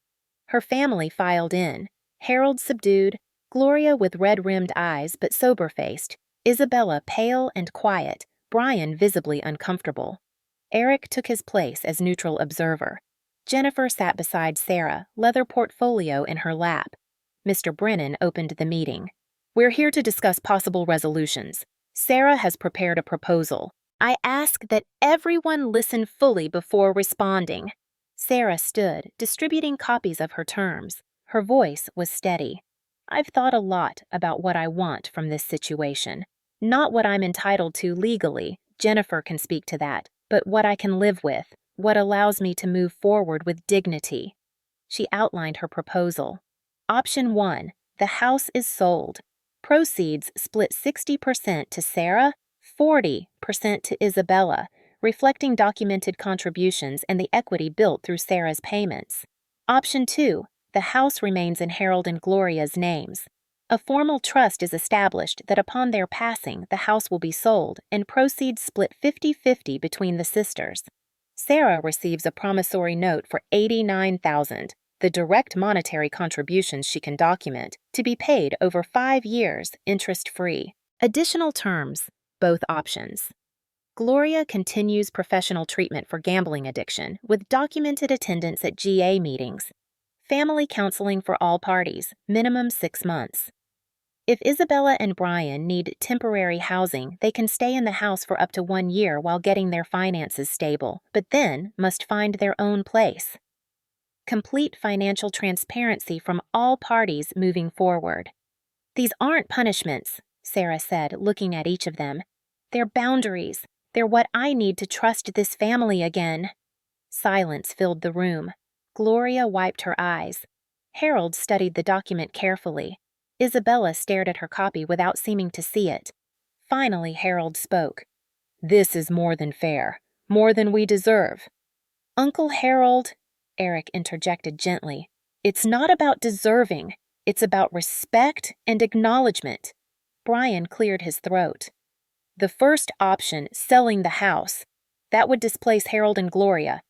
Her family filed in, Harold subdued, Gloria with red-rimmed eyes but sober-faced, Isabella pale and quiet, Brian visibly uncomfortable. Eric took his place as neutral observer. Jennifer sat beside Sarah, leather portfolio in her lap. Mr. Brennan opened the meeting. "We're here to discuss possible resolutions. Sarah has prepared a proposal. I ask that everyone listen fully before responding." Sarah stood, distributing copies of her terms. Her voice was steady. "I've thought a lot about what I want from this situation. Not what I'm entitled to legally, Jennifer can speak to that, but what I can live with, what allows me to move forward with dignity." She outlined her proposal. Option 1, the house is sold. Proceeds split 60% to Sarah, 40% to Isabella, reflecting documented contributions and the equity built through Sarah's payments. Option 2, the house remains in Harold and Gloria's names. A formal trust is established that upon their passing, the house will be sold and proceeds split 50-50 between the sisters. Sarah receives a promissory note for $89,000, the direct monetary contributions she can document, to be paid over 5 years, interest-free. Additional terms, both options. Gloria continues professional treatment for gambling addiction with documented attendance at GA meetings. Family counseling for all parties, minimum 6 months. If Isabella and Brian need temporary housing, they can stay in the house for up to 1 year while getting their finances stable, but then must find their own place. Complete financial transparency from all parties moving forward. These aren't punishments, Sarah said, looking at each of them. They're boundaries. They're what I need to trust this family again. Silence filled the room. Gloria wiped her eyes. Harold studied the document carefully. Isabella stared at her copy without seeming to see it. Finally, Harold spoke. "This is more than fair, more than we deserve." "Uncle Harold," Eric interjected gently, "it's not about deserving. It's about respect and acknowledgement." Brian cleared his throat. "The first option, selling the house, that would displace Harold and Gloria.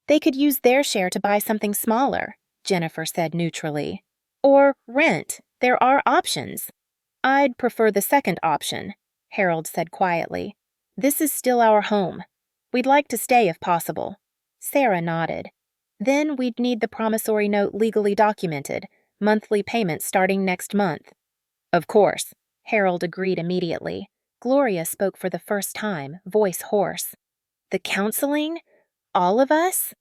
They could use their share to buy something smaller," Jennifer said neutrally. "Or rent. There are options." "I'd prefer the second option," Harold said quietly. "This is still our home. We'd like to stay if possible." Sarah nodded. "Then we'd need the promissory note legally documented, monthly payments starting next month." "Of course," Harold agreed immediately. Gloria spoke for the first time, voice hoarse. "The counseling? All of us?"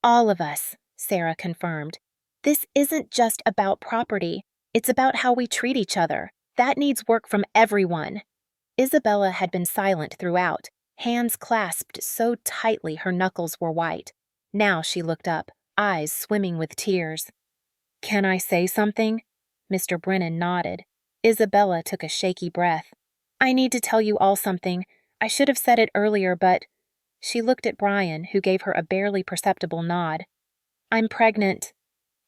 "All of us," Sarah confirmed. "This isn't just about property. It's about how we treat each other. That needs work from everyone." Isabella had been silent throughout, hands clasped so tightly her knuckles were white. Now she looked up, eyes swimming with tears. "Can I say something?" Mr. Brennan nodded. Isabella took a shaky breath. "I need to tell you all something. I should have said it earlier, but—" She looked at Brian, who gave her a barely perceptible nod. "I'm pregnant."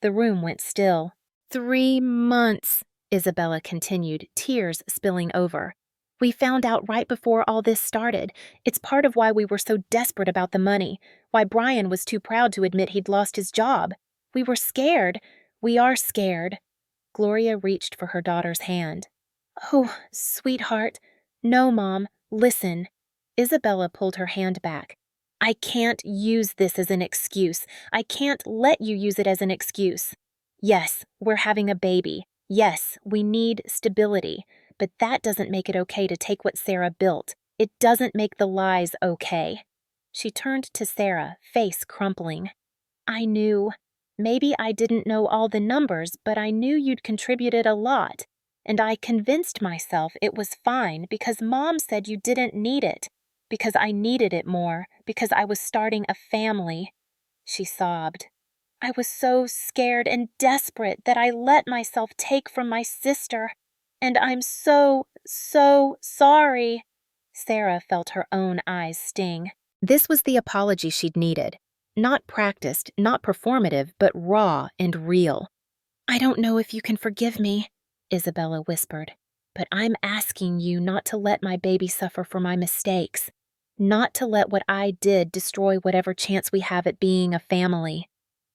The room went still. 3 months, Isabella continued, tears spilling over. "We found out right before all this started. It's part of why we were so desperate about the money, why Brian was too proud to admit he'd lost his job. We were scared. We are scared." Gloria reached for her daughter's hand. "Oh, sweetheart. No, Mom. Listen." Isabella pulled her hand back. "I can't use this as an excuse. I can't let you use it as an excuse. Yes, we're having a baby. Yes, we need stability. But that doesn't make it okay to take what Sarah built. It doesn't make the lies okay." She turned to Sarah, face crumpling. "I knew. Maybe I didn't know all the numbers, but I knew you'd contributed a lot. And I convinced myself it was fine because Mom said you didn't need it. Because I needed it more. Because I was starting a family." She sobbed. "I was so scared and desperate that I let myself take from my sister. And I'm so, so sorry." Sarah felt her own eyes sting. This was the apology she'd needed. Not practiced, not performative, but raw and real. "I don't know if you can forgive me," Isabella whispered, "but I'm asking you not to let my baby suffer for my mistakes. Not to let what I did destroy whatever chance we have at being a family."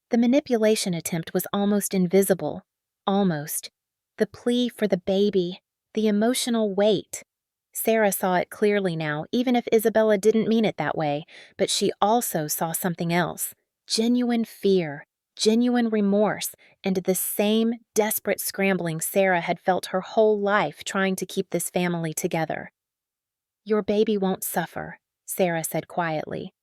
The manipulation attempt was almost invisible. Almost. The plea for the baby. The emotional weight. Sarah saw it clearly now, even if Isabella didn't mean it that way, but she also saw something else. Genuine fear, genuine remorse, and the same desperate scrambling Sarah had felt her whole life trying to keep this family together. "Your baby won't suffer," Sarah said quietly.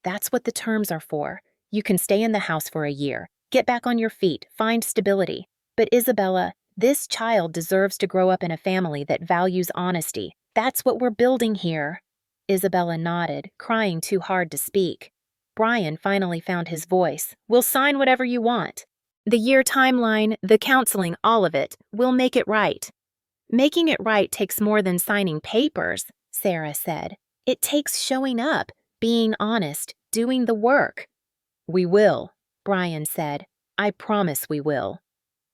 "That's what the terms are for. You can stay in the house for a year, get back on your feet, find stability. But Isabella, this child deserves to grow up in a family that values honesty. That's what we're building here." Isabella nodded, crying too hard to speak. Brian finally found his voice. "We'll sign whatever you want. The year timeline, the counseling, all of it. We'll make it right." "Making it right takes more than signing papers," Sarah said. "It takes showing up, being honest, doing the work." "We will," Brian said. "I promise we will."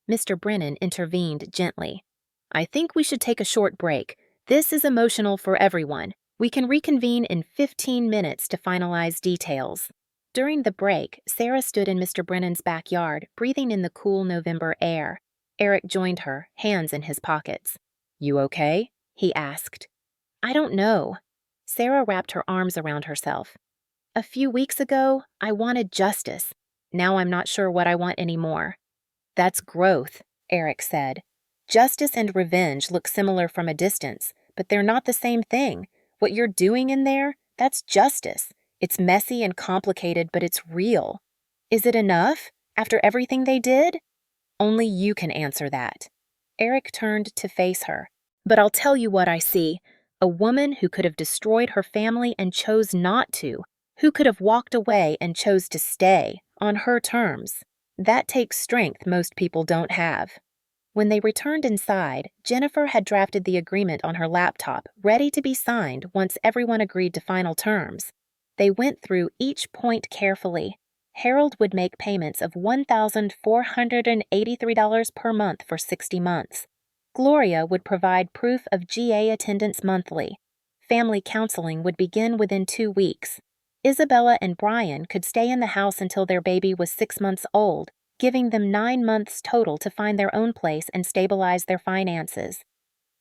Mr. Brennan intervened gently. "I think we should take a short break. This is emotional for everyone. We can reconvene in 15 minutes to finalize details. During the break, Sarah stood in Mr. Brennan's backyard, breathing in the cool November air. Eric joined her, hands in his pockets. "You okay?" he asked. "I don't know." Sarah wrapped her arms around herself. "A few weeks ago, I wanted justice. Now I'm not sure what I want anymore." "That's growth," Eric said. "Justice and revenge look similar from a distance, but they're not the same thing. What you're doing in there, that's justice. It's messy and complicated, but it's real. Is it enough, after everything they did?" "Only you can answer that." Eric turned to face her. "But I'll tell you what I see. A woman who could have destroyed her family and chose not to, who could have walked away and chose to stay, on her terms. That takes strength most people don't have." When they returned inside, Jennifer had drafted the agreement on her laptop, ready to be signed once everyone agreed to final terms. They went through each point carefully. Harold would make payments of $1,483 per month for 60 months. Gloria would provide proof of GA attendance monthly. Family counseling would begin within 2 weeks. Isabella and Brian could stay in the house until their baby was 6 months old, giving them 9 months total to find their own place and stabilize their finances.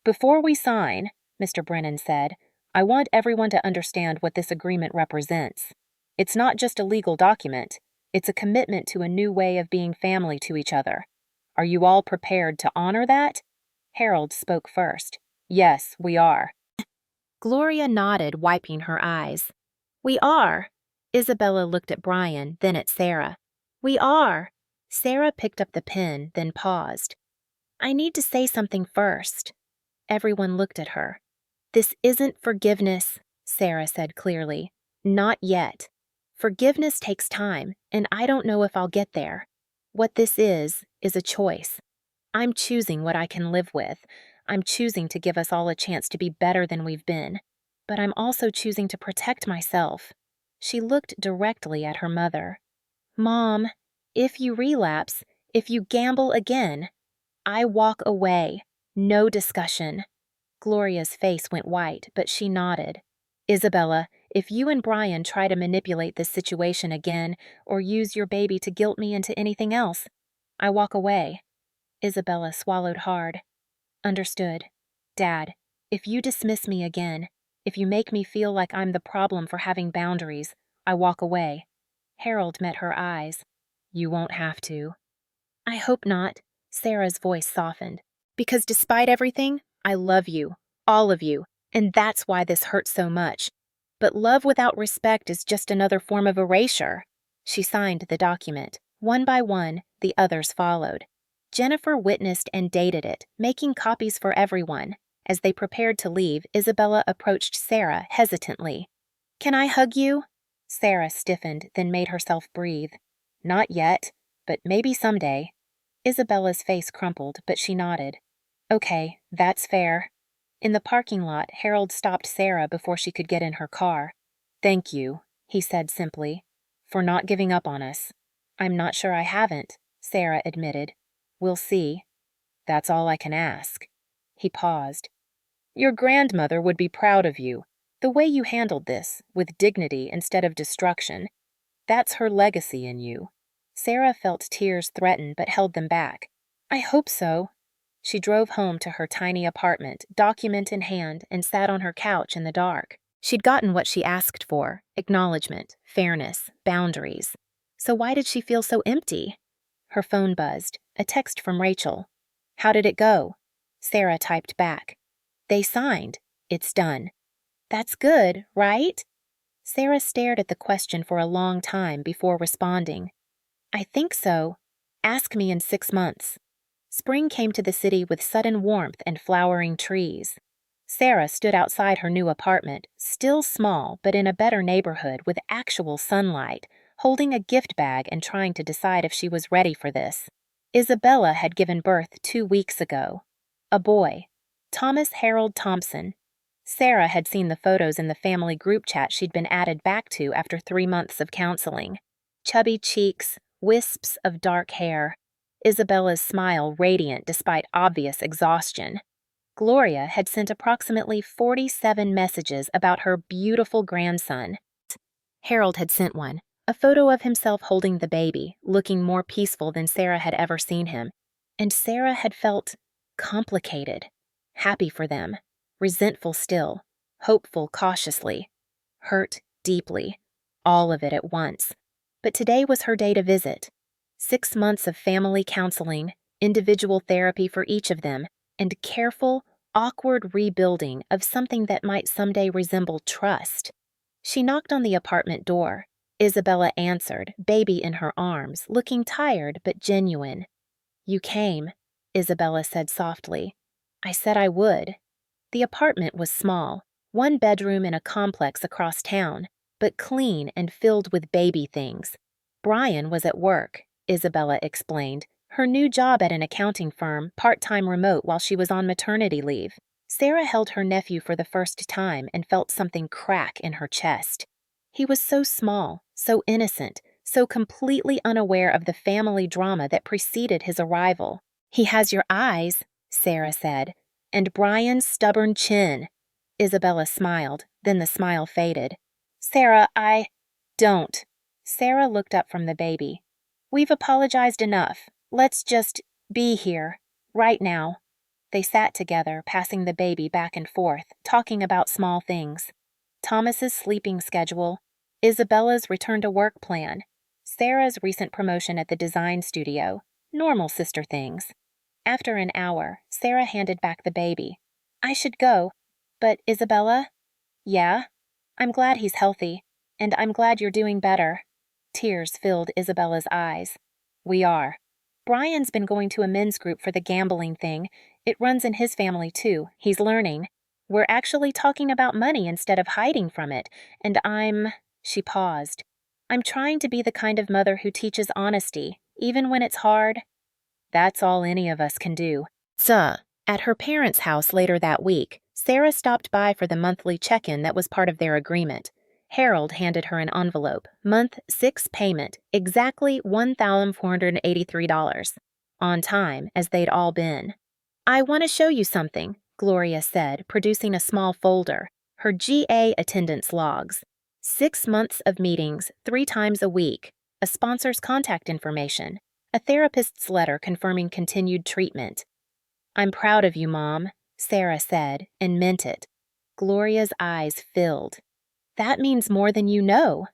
"Before we sign," Mr. Brennan said, "I want everyone to understand what this agreement represents. It's not just a legal document. It's a commitment to a new way of being family to each other. Are you all prepared to honor that?" Harold spoke first. "Yes, we are." Gloria nodded, wiping her eyes. "We are." Isabella looked at Brian, then at Sarah. "We are." Sarah picked up the pen, then paused. "I need to say something first." Everyone looked at her. "This isn't forgiveness," Sarah said clearly. "Not yet. Forgiveness takes time, and I don't know if I'll get there. What this is a choice. I'm choosing what I can live with. I'm choosing to give us all a chance to be better than we've been. But I'm also choosing to protect myself." She looked directly at her mother. "Mom, if you relapse, if you gamble again, I walk away. No discussion." Gloria's face went white, but she nodded. "Isabella, if you and Brian try to manipulate this situation again or use your baby to guilt me into anything else, I walk away." Isabella swallowed hard. "Understood. Dad, if you dismiss me again, if you make me feel like I'm the problem for having boundaries, I walk away." Harold met her eyes. "You won't have to." "I hope not." Sarah's voice softened. "Because despite everything, I love you, all of you, and that's why this hurts so much. But love without respect is just another form of erasure." She signed the document. One by one, the others followed. Jennifer witnessed and dated it, making copies for everyone. As they prepared to leave, Isabella approached Sarah hesitantly. "Can I hug you?" Sarah stiffened, then made herself breathe. "Not yet, but maybe someday." Isabella's face crumpled, but she nodded. "Okay, that's fair." In the parking lot, Harold stopped Sarah before she could get in her car. "Thank you," he said simply, "for not giving up on us." "I'm not sure I haven't," Sarah admitted. "We'll see." "That's all I can ask." He paused. "Your grandmother would be proud of you. The way you handled this, with dignity instead of destruction. That's her legacy in you." Sarah felt tears threaten but held them back. "I hope so." She drove home to her tiny apartment, document in hand, and sat on her couch in the dark. She'd gotten what she asked for: acknowledgement, fairness, boundaries. So why did she feel so empty? Her phone buzzed, a text from Rachel. "How did it go?" Sarah typed back. "They signed. It's done." "That's good, right?" Sarah stared at the question for a long time before responding. "I think so. Ask me in 6 months." Spring came to the city with sudden warmth and flowering trees. Sarah stood outside her new apartment, still small but in a better neighborhood with actual sunlight, holding a gift bag and trying to decide if she was ready for this. Isabella had given birth 2 weeks ago. A boy, Thomas Harold Thompson. Sarah had seen the photos in the family group chat she'd been added back to after 3 months of counseling. Chubby cheeks, wisps of dark hair. Isabella's smile radiant despite obvious exhaustion. Gloria had sent approximately 47 messages about her beautiful grandson. Harold had sent one, a photo of himself holding the baby, looking more peaceful than Sarah had ever seen him. And Sarah had felt complicated, happy for them, resentful still, hopeful cautiously, hurt deeply, all of it at once. But today was her day to visit. 6 months of family counseling, individual therapy for each of them, and careful, awkward rebuilding of something that might someday resemble trust. She knocked on the apartment door. Isabella answered, baby in her arms, looking tired but genuine. "You came," Isabella said softly. "I said I would." The apartment was small, one bedroom in a complex across town, but clean and filled with baby things. Brian was at work, Isabella explained, her new job at an accounting firm, part-time remote while she was on maternity leave. Sarah held her nephew for the first time and felt something crack in her chest. He was so small, so innocent, so completely unaware of the family drama that preceded his arrival. "He has your eyes," Sarah said, "and Brian's stubborn chin." Isabella smiled, then the smile faded. "Sarah, Don't." Sarah looked up from the baby. "We've apologized enough. Let's just be here, right now." They sat together, passing the baby back and forth, talking about small things. Thomas's sleeping schedule, Isabella's return-to-work plan, Sarah's recent promotion at the design studio, normal sister things. After an hour, Sarah handed back the baby. "I should go, but Isabella?" "Yeah? I'm glad he's healthy, and I'm glad you're doing better." Tears filled Isabella's eyes. "We are. Brian's been going to a men's group for the gambling thing. It runs in his family, too. He's learning. We're actually talking about money instead of hiding from it, and She paused. "I'm trying to be the kind of mother who teaches honesty, even when it's hard." "That's all any of us can do." At her parents' house later that week, Sarah stopped by for the monthly check-in that was part of their agreement. Harold handed her an envelope, month 6 payment, exactly $1,483. On time, as they'd all been. "I want to show you something," Gloria said, producing a small folder, her GA attendance logs. 6 months of meetings, 3 times a week, a sponsor's contact information, a therapist's letter confirming continued treatment. "I'm proud of you, Mom," Sarah said, and meant it. Gloria's eyes filled. "That means more than you know."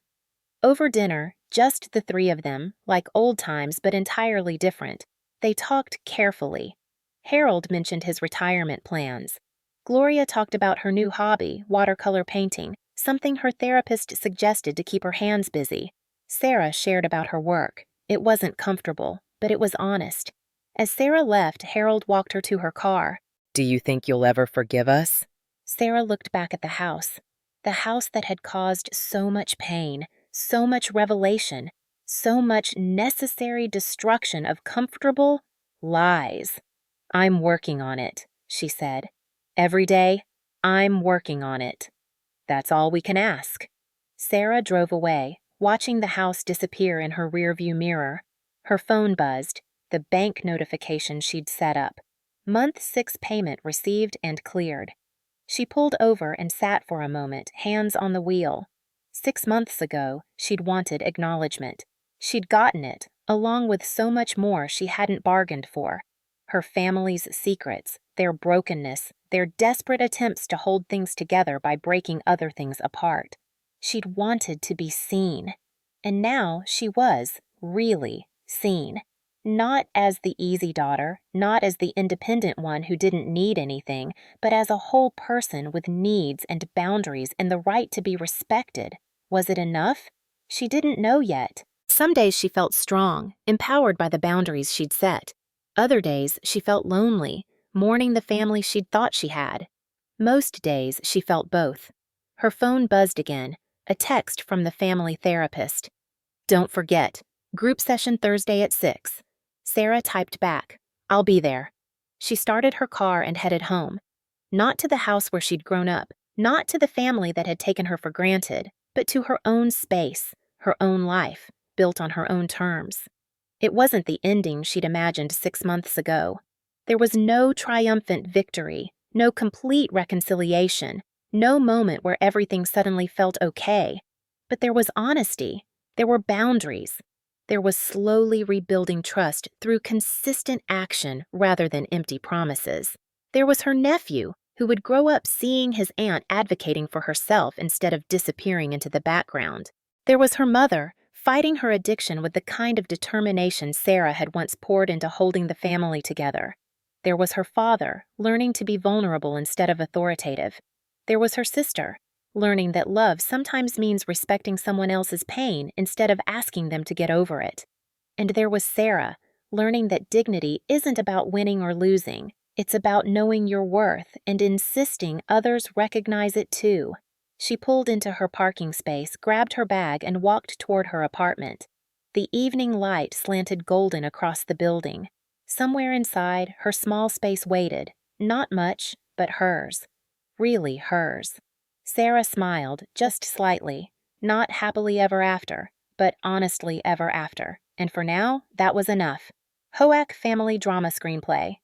Over dinner, just the 3 of them, like old times but entirely different, they talked carefully. Harold mentioned his retirement plans. Gloria talked about her new hobby, watercolor painting, something her therapist suggested to keep her hands busy. Sarah shared about her work. It wasn't comfortable, but it was honest. As Sarah left, Harold walked her to her car. "Do you think you'll ever forgive us?" Sarah looked back at the house that had caused so much pain, so much revelation, so much necessary destruction of comfortable lies. "I'm working on it," she said. "Every day, I'm working on it. That's all we can ask." Sarah drove away, watching the house disappear in her rearview mirror. Her phone buzzed, the bank notification she'd set up. Month 6 payment received and cleared. She pulled over and sat for a moment, hands on the wheel. 6 months ago, she'd wanted acknowledgement. She'd gotten it, along with so much more she hadn't bargained for. Her family's secrets, their brokenness, their desperate attempts to hold things together by breaking other things apart. She'd wanted to be seen. And now she was, really, seen. Not as the easy daughter, not as the independent one who didn't need anything, but as a whole person with needs and boundaries and the right to be respected. Was it enough? She didn't know yet. Some days she felt strong, empowered by the boundaries she'd set. Other days she felt lonely, mourning the family she'd thought she had. Most days she felt both. Her phone buzzed again, a text from the family therapist. "Don't forget, group session Thursday at 6. Sarah typed back, "I'll be there." She started her car and headed home. Not to the house where she'd grown up, not to the family that had taken her for granted, but to her own space, her own life, built on her own terms. It wasn't the ending she'd imagined 6 months ago. There was no triumphant victory, No complete reconciliation, no moment where everything suddenly felt okay. But there was honesty. There were boundaries. There was slowly rebuilding trust through consistent action rather than empty promises. There was her nephew, who would grow up seeing his aunt advocating for herself instead of disappearing into the background. There was her mother, fighting her addiction with the kind of determination Sarah had once poured into holding the family together. There was her father, learning to be vulnerable instead of authoritative. There was her sister, learning that love sometimes means respecting someone else's pain instead of asking them to get over it. And there was Sarah, learning that dignity isn't about winning or losing. It's about knowing your worth and insisting others recognize it too. She pulled into her parking space, grabbed her bag, and walked toward her apartment. The evening light slanted golden across the building. Somewhere inside, her small space waited. Not much, but hers. Really hers. Sarah smiled, just slightly. Not happily ever after, but honestly ever after. And for now, that was enough. Hoak Family Drama Screenplay.